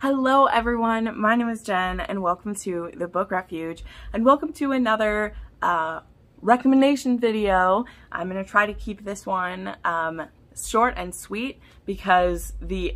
Hello everyone, my name is Jen and welcome to the book Refuge and welcome to another recommendation video. I'm going to try to keep this one short and sweet because the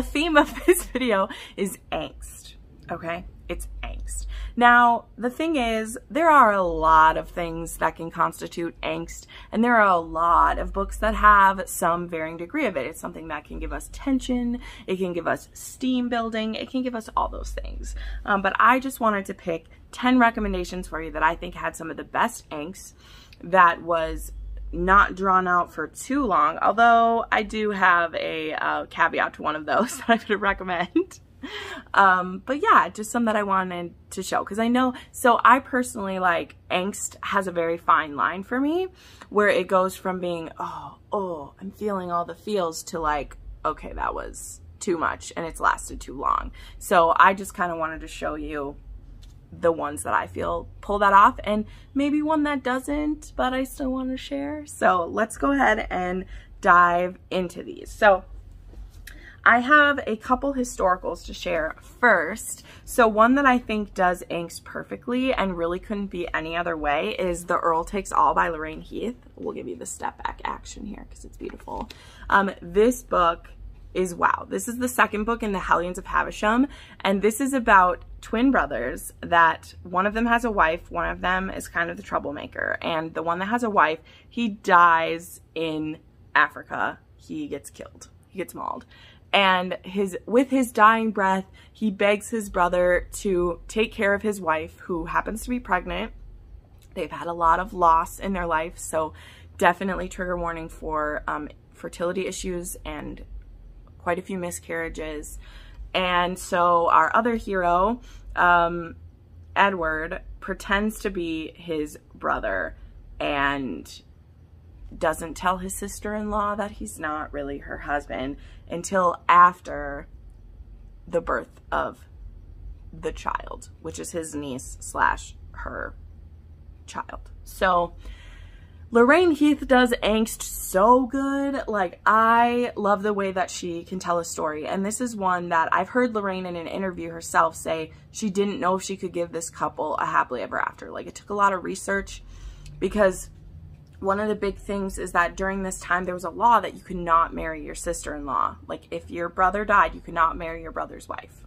theme of this video is angst, okay? It's angst. Now, the thing is, there are a lot of things that can constitute angst, and there are a lot of books that have some varying degree of it. It's something that can give us tension, it can give us steam building, it can give us all those things. But I just wanted to pick 10 recommendations for you that I think had some of the best angst that was not drawn out for too long, although I do have a caveat to one of those that I'm going to recommend. But yeah, just some that I wanted to show because I know, so I personally like angst has a very fine line for me where it goes from being, oh, I'm feeling all the feels to like, okay, that was too much and it's lasted too long. So I just kind of wanted to show you the ones that I feel pull that off and maybe one that doesn't, but I still want to share. So let's go ahead and dive into these. So I have a couple historicals to share first. So one that I think does angst perfectly and really couldn't be any other way is The Earl Takes All by Lorraine Heath. We'll give you the step back action here because it's beautiful. This book is wow. This is the second book in the Hellions of Havisham, and this is about twin brothers that one of them has a wife, one of them is kind of the troublemaker, and the one that has a wife, he dies in Africa. He gets killed. He gets mauled. And with his dying breath, he begs his brother to take care of his wife, who happens to be pregnant. They've had a lot of loss in their life, so definitely trigger warning for fertility issues and quite a few miscarriages. And so our other hero, Edward, pretends to be his brother and doesn't tell his sister-in-law that he's not really her husband until after the birth of the child, which is his niece slash her child. So Lorraine Heath does angst so good. Like, I love the way that she can tell a story. And this is one that I've heard Lorraine in an interview herself say she didn't know if she could give this couple a happily ever after. Like, it took a lot of research because one of the big things is that during this time, there was a law that you could not marry your sister-in-law. Like, if your brother died, you could not marry your brother's wife,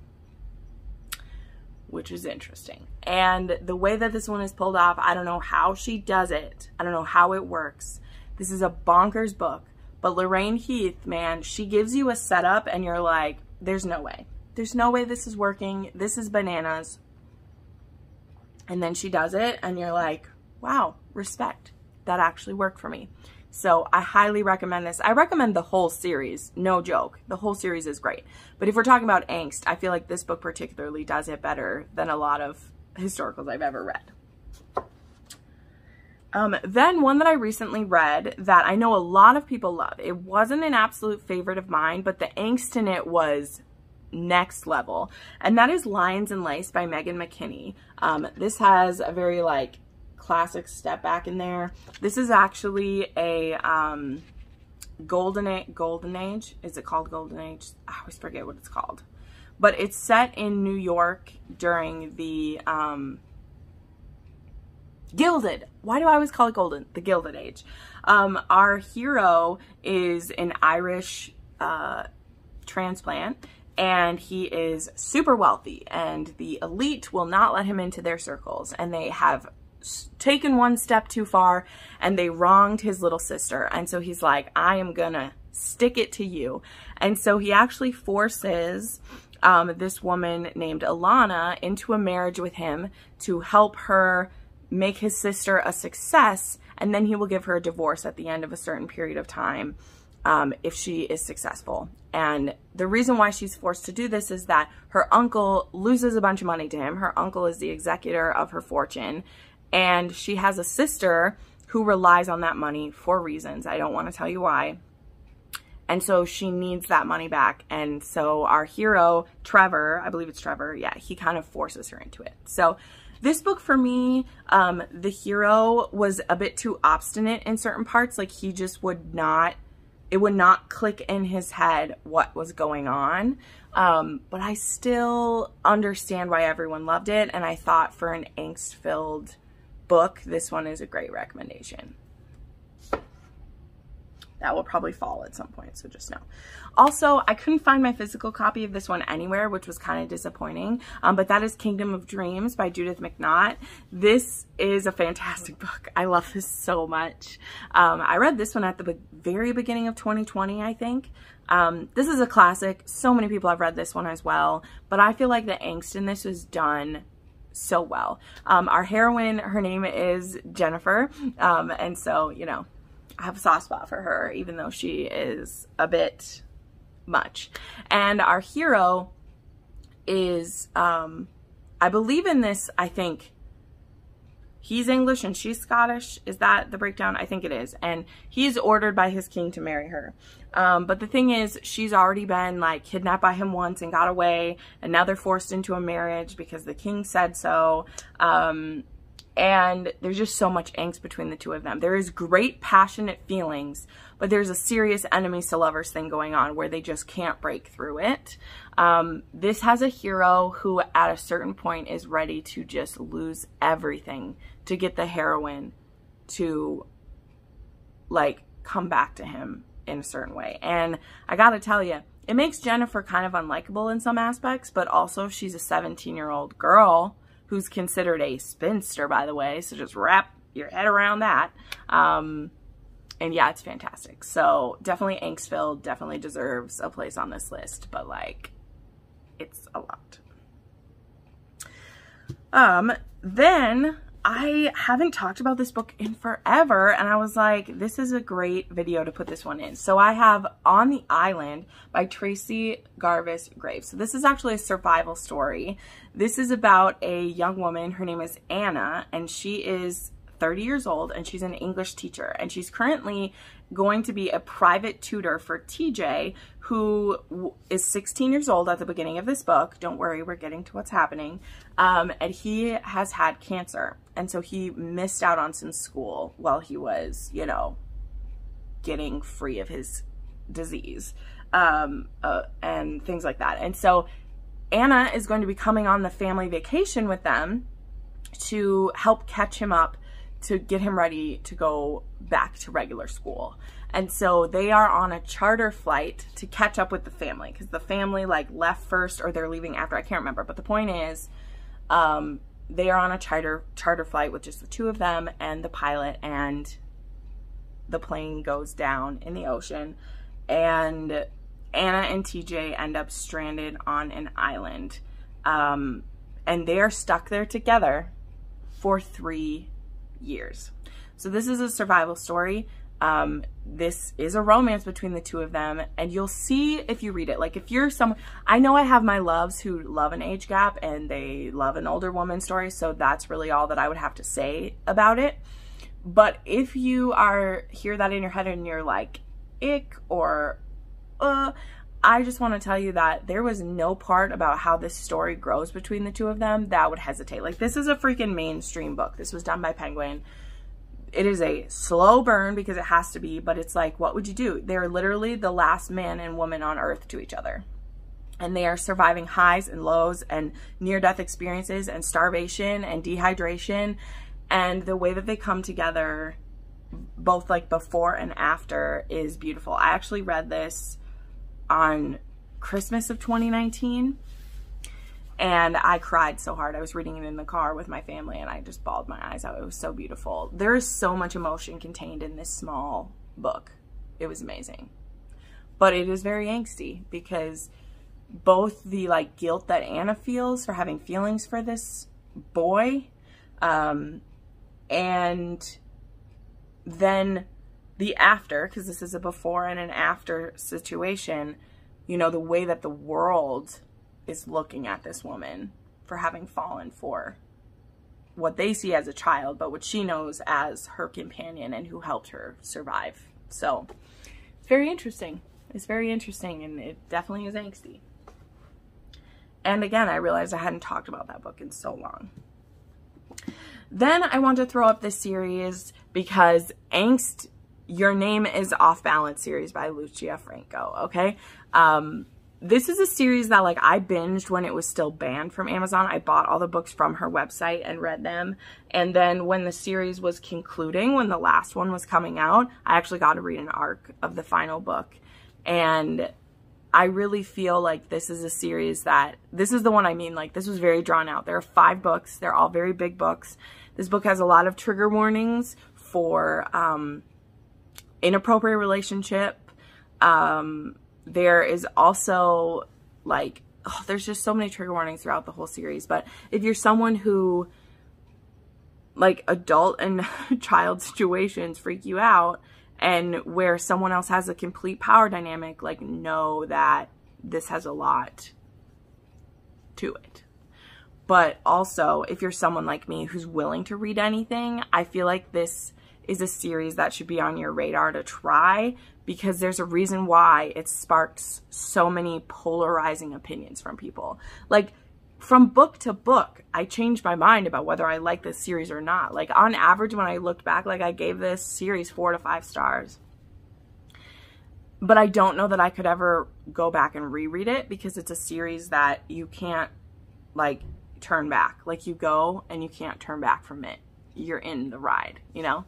which is interesting. And the way that this one is pulled off, I don't know how she does it. I don't know how it works. This is a bonkers book, but Lorraine Heath, man, she gives you a setup and you're like, there's no way. There's no way this is working. This is bananas. And then she does it and you're like, wow, respect. That actually worked for me. So I highly recommend this. I recommend the whole series, no joke. The whole series is great. But if we're talking about angst, I feel like this book particularly does it better than a lot of historicals I've ever read. Then one that I recently read that I know a lot of people love. It wasn't an absolute favorite of mine, but the angst in it was next level. And that is Lions and Lace by Meagan McKinney. This has a very like classic step back in there. This is actually a golden age. Is it called Golden Age? I always forget what it's called. But it's set in New York during the Gilded. Why do I always call it golden? The Gilded Age. Our hero is an Irish transplant, and he is super wealthy, and the elite will not let him into their circles, and they have taken one step too far and they wronged his little sister, and so he's like, I am gonna stick it to you. And so he actually forces this woman named Alana into a marriage with him to help her make his sister a success, and then he will give her a divorce at the end of a certain period of time if she is successful. And the reason why she's forced to do this is that her uncle loses a bunch of money to him. Her uncle is the executor of her fortune, and she has a sister who relies on that money for reasons. I don't want to tell you why. And so she needs that money back. And so our hero, Trevor, I believe it's Trevor, yeah, he kind of forces her into it. So this book for me, the hero was a bit too obstinate in certain parts. Like, he just would not it would not click in his head what was going on. But I still understand why everyone loved it. And I thought for an angst-filled book, this one is a great recommendation. That will probably fall at some point, so just know. Also, I couldn't find my physical copy of this one anywhere, which was kind of disappointing. But that is Kingdom of Dreams by Judith McNaught. This is a fantastic book. I love this so much. I read this one at the very beginning of 2020, I think. This is a classic. So many people have read this one as well. But I feel like the angst in this was done so well. Our heroine, her name is Jennifer. And so, you know, I have a soft spot for her, even though she is a bit much. And our hero is, I believe in this, I think he's English and she's Scottish. Is that the breakdown? I think it is. And he's ordered by his king to marry her. But the thing is, she's already been like kidnapped by him once and got away. And now they're forced into a marriage because the king said so. And there's just so much angst between the two of them. There is great passionate feelings, but there's a serious enemies to lovers thing going on where they just can't break through it. This has a hero who at a certain point is ready to just lose everything to get the heroine to like come back to him in a certain way. And I gotta tell you, it makes Jennifer kind of unlikable in some aspects, but also she's a 17-year-old girl who's considered a spinster, by the way, so just wrap your head around that. And yeah, it's fantastic. So definitely angst-filled, definitely deserves a place on this list, but like, it's a lot. Then I haven't talked about this book in forever, and I was like, this is a great video to put this one in. So I have On the Island by Tracy Garvis Graves. So this is actually a survival story. This is about a young woman. Her name is Anna, and she is 30 years old, and she's an English teacher. And she's currently going to be a private tutor for TJ, who is 16 years old at the beginning of this book. Don't worry, we're getting to what's happening. And he has had cancer. And so he missed out on some school while he was, you know, getting free of his disease and things like that. And so Anna is going to be coming on the family vacation with them to help catch him up, to get him ready to go back to regular school. And so they are on a charter flight to catch up with the family, because the family like left first or they're leaving after, I can't remember. But the point is, they are on a charter flight with just the two of them and the pilot, and the plane goes down in the ocean, and Anna and TJ end up stranded on an island. And they are stuck there together for 3 years. So this is a survival story. This is a romance between the two of them, and you'll see if you read it. Like, if you're someone, I know I have my loves who love an age gap and they love an older woman story, so that's really all that I would have to say about it. But if you hear that in your head and you're like, ick, or I just want to tell you that there was no part about how this story grows between the two of them that would hesitate. Like, this is a freaking mainstream book. This was done by Penguin. It is a slow burn because it has to be, but it's like, what would you do? They're literally the last man and woman on earth to each other. And they are surviving highs and lows and near-death experiences and starvation and dehydration. And the way that they come together, both like before and after, is beautiful. I actually read this on Christmas of 2019. And I cried so hard. I was reading it in the car with my family and I just bawled my eyes out. It was so beautiful. There is so much emotion contained in this small book. It was amazing. But it is very angsty because both the like guilt that Anna feels for having feelings for this boy, and then the after, because this is a before and an after situation, you know, the way that the world is looking at this woman for having fallen for what they see as a child, but what she knows as her companion and who helped her survive. So it's very interesting. It's very interesting, and it definitely is angsty. And again, I realized I hadn't talked about that book in so long. Then I want to throw up this series because angst Your Name is Off Balance series by Lucia Franco, okay? This is a series that, like, I binged when it was still banned from Amazon. I bought all the books from her website and read them. And then when the series was concluding, when the last one was coming out, I actually got to read an arc of the final book. And I really feel like this is a series that, this is the one I mean, like, this was very drawn out. There are 5 books. They're all very big books. This book has a lot of trigger warnings for inappropriate relationship. There is also, like, oh, there's just so many trigger warnings throughout the whole series. But if you're someone who, like, adult and child situations freak you out, and where someone else has a complete power dynamic, like, know that this has a lot to it. But also, if you're someone like me who's willing to read anything, I feel like this is a series that should be on your radar to try, because there's a reason why it sparks so many polarizing opinions from people. Like, from book to book, I changed my mind about whether I like this series or not. Like, on average, when I looked back, like, I gave this series 4 to 5 stars. But I don't know that I could ever go back and reread it, because it's a series that you can't, like, turn back. Like, you go and you can't turn back from it. You're in the ride, you know?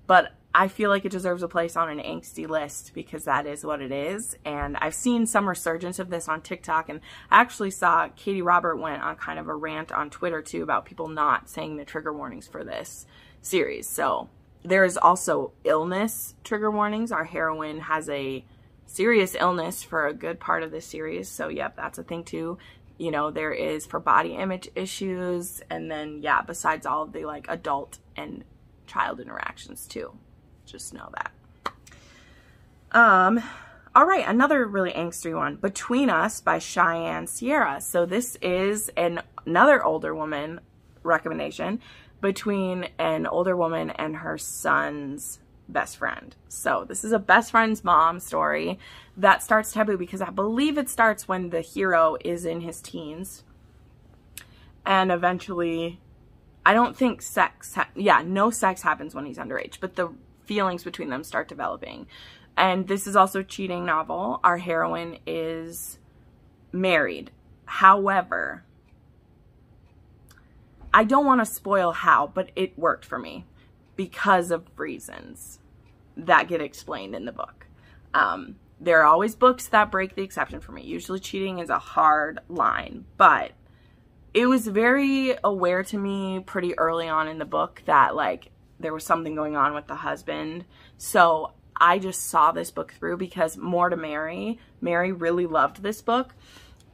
But I feel like it deserves a place on an angsty list, because that is what it is. And I've seen some resurgence of this on TikTok, and I actually saw Katie Robert went on kind of a rant on Twitter too about people not saying the trigger warnings for this series. So there is also illness trigger warnings. Our heroine has a serious illness for a good part of this series. So yep, that's a thing too. You know, there is for body image issues. And then, yeah, besides all of the, like, adult and child interactions too. Just know that. All right, another really angsty one, Between Us by Cheyenne, Cierra. So this is another older woman recommendation between an older woman and her son's best friend. So this is a best friend's mom story that starts taboo, because I believe it starts when the hero is in his teens, and eventually, I don't think no sex happens when he's underage, but the feelings between them start developing. And this is also a cheating novel. Our heroine is married. However, I don't want to spoil how, but it worked for me because of reasons that get explained in the book. There are always books that break the exception for me. Usually cheating is a hard line, but it was very aware to me pretty early on in the book that, like, there was something going on with the husband. So I just saw this book through, because More to Mary really loved this book.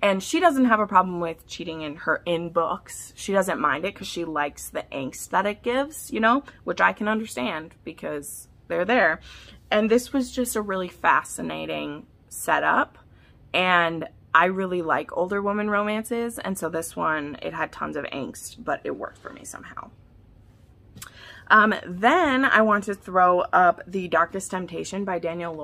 And she doesn't have a problem with cheating in books. She doesn't mind it because she likes the angst that it gives, you know, which I can understand because they're there. And this was just a really fascinating setup. And I really like older woman romances, and so this one, it had tons of angst, but it worked for me somehow. Then I want to throw up The Darkest Temptation by Danielle.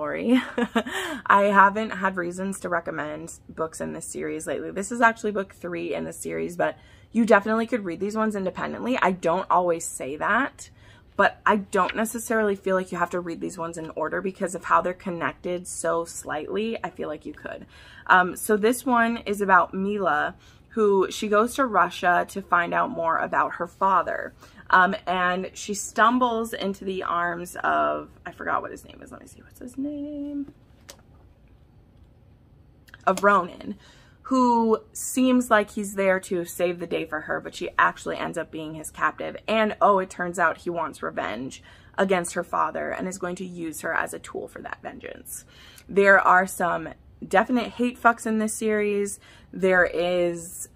I haven't had reasons to recommend books in this series lately. This is actually book 3 in the series, but you definitely could read these ones independently. I don't always say that, but I don't necessarily feel like you have to read these ones in order because of how they're connected so slightly. I feel like you could. So this one is about Mila, who she goes to Russia to find out more about her father. And she stumbles into the arms of, I forgot what his name is. Let me see, what's his name? Of Ronan, who seems like he's there to save the day for her, but she actually ends up being his captive. And oh, it turns out he wants revenge against her father and is going to use her as a tool for that vengeance. There are some definite hate fucks in this series. There is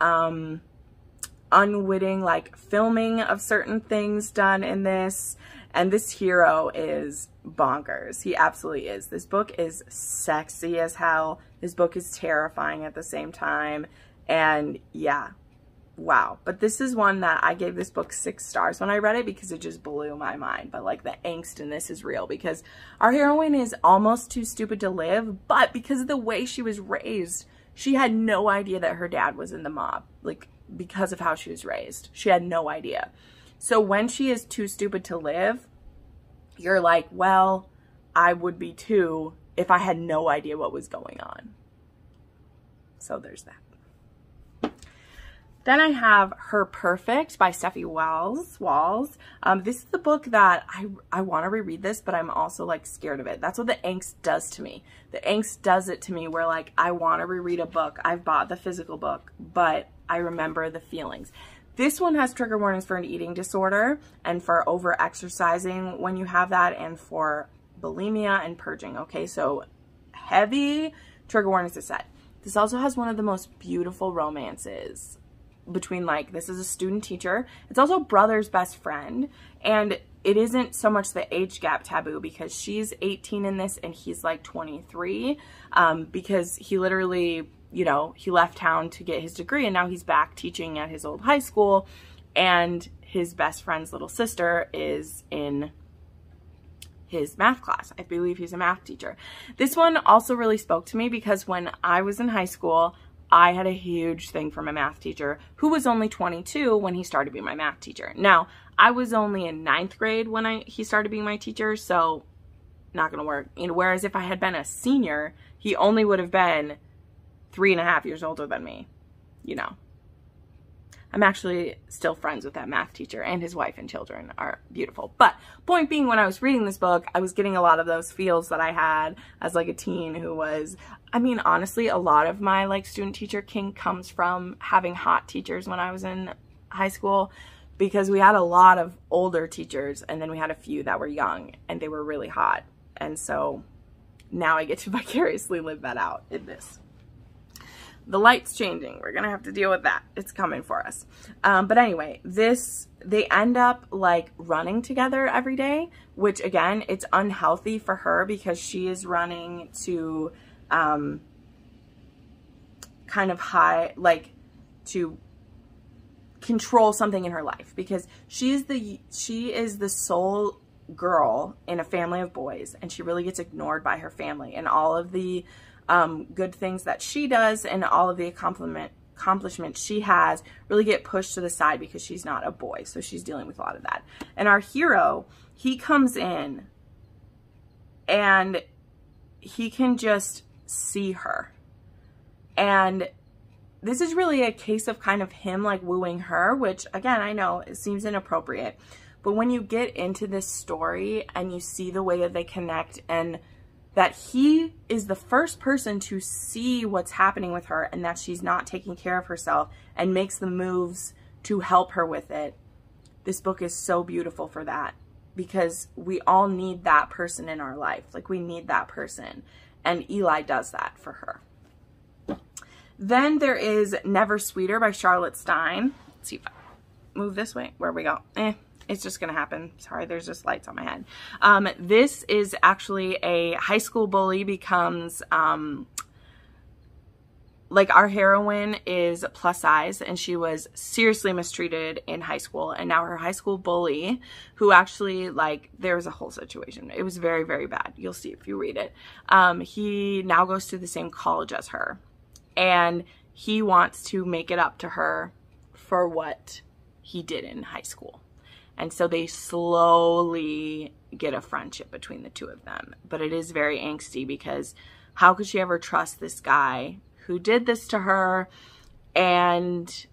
unwitting, like, filming of certain things done in this, and this hero is bonkers. He absolutely is. This book is sexy as hell. This book is terrifying at the same time, and yeah, wow. But this is one that I gave this book 6 stars when I read it because it just blew my mind. But like, the angst in this is real because our heroine is almost too stupid to live, but because of the way she was raised, she had no idea that her dad was in the mob. Like, because of how she was raised, she had no idea. So when she is too stupid to live, you're like, well, I would be too if I had no idea what was going on. So there's that. Then I have Her Perfect by Stephie Walls. This is the book that I want to reread this, but I'm also like scared of it. That's what the angst does to me. The angst does it to me where like I want to reread a book. I've bought the physical book, but I remember the feelings. This one has trigger warnings for an eating disorder and for over exercising when you have that, and for bulimia and purging. Okay, so heavy trigger warnings are set. This also has one of the most beautiful romances between, like, this is a student teacher. It's also brother's best friend, and it isn't so much the age gap taboo because she's 18 in this and he's like 23, because he literally, you know, he left town to get his degree and now he's back teaching at his old high school, and his best friend's little sister is in his math class. I believe he's a math teacher. This one also really spoke to me because when I was in high school, I had a huge thing for my math teacher who was only 22 when he started being my math teacher. Now, I was only in 9th grade when he started being my teacher, so not gonna work. You know, whereas if I had been a senior, he only would have been 3.5 years older than me, you know. I'm actually still friends with that math teacher, and his wife and children are beautiful. But point being, when I was reading this book, I was getting a lot of those feels that I had as like a teen who was, I mean, honestly, a lot of my like student teacher kink comes from having hot teachers when I was in high school, because we had a lot of older teachers and then we had a few that were young and they were really hot. And so now I get to vicariously live that out in this. The light's changing. We're going to have to deal with that. It's coming for us. But anyway, they end up like running together every day, which again, it's unhealthy for her because she is running to kind of to control something in her life, because she is the sole girl in a family of boys, and she really gets ignored by her family, and all of the good things that she does and all of the accomplishments she has really get pushed to the side because she's not a boy. So she's dealing with a lot of that. And our hero, he comes in and he can just see her. And this is really a case of kind of him like wooing her, which again, I know it seems inappropriate, but when you get into this story and you see the way that they connect, and that he is the first person to see what's happening with her and that she's not taking care of herself and makes the moves to help her with it. This book is so beautiful for that, because we all need that person in our life. Like, we need that person. And Eli does that for her. Then there is Never Sweeter by Charlotte Stein. Let's see if I move this way. Where we go? It's just going to happen. Sorry, there's just lights on my head. This is actually a high school bully becomes, like, our heroine is plus size, and she was seriously mistreated in high school. And now her high school bully, who actually, like, there was a whole situation. It was very, very bad. You'll see if you read it. He now goes to the same college as her, and he wants to make it up to her for what he did in high school. And so they slowly get a friendship between the two of them. But it is very angsty, because how could she ever trust this guy who did this to her? And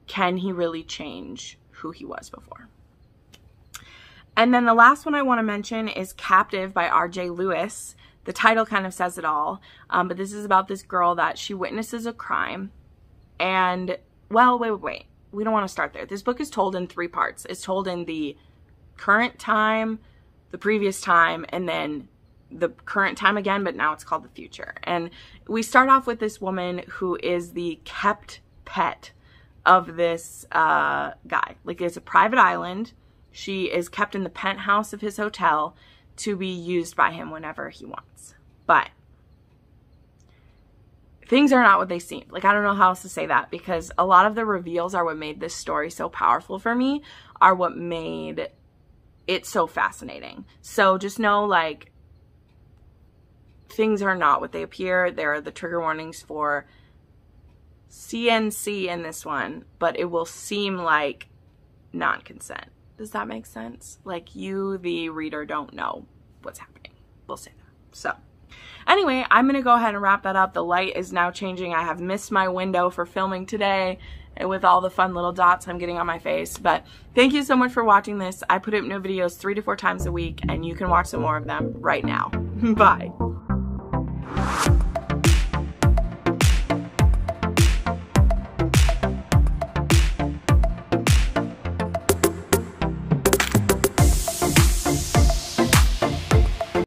can he really change who he was before? And then the last one I want to mention is Captive by R.J. Lewis. The title kind of says it all. But this is about this girl that she witnesses a crime. And, well, wait. We don't want to start there. This book is told in 3 parts. It's told in the current time, the previous time, and then the current time again, but now it's called the future. And we start off with this woman who is the kept pet of this guy. Like, it's a private island. She is kept in the penthouse of his hotel to be used by him whenever he wants. But things are not what they seem. Like, I don't know how else to say that, because a lot of the reveals are what made this story so powerful for me, are what made it so fascinating. So just know, like, things are not what they appear. There are the trigger warnings for CNC in this one, but it will seem like non-consent. Does that make sense? Like, you, the reader, don't know what's happening. We'll say that. So anyway, I'm going to go ahead and wrap that up. The light is now changing. I have missed my window for filming today with all the fun little dots I'm getting on my face. But thank you so much for watching this. I put up new videos 3 to 4 times a week, and you can watch some more of them right now. Bye.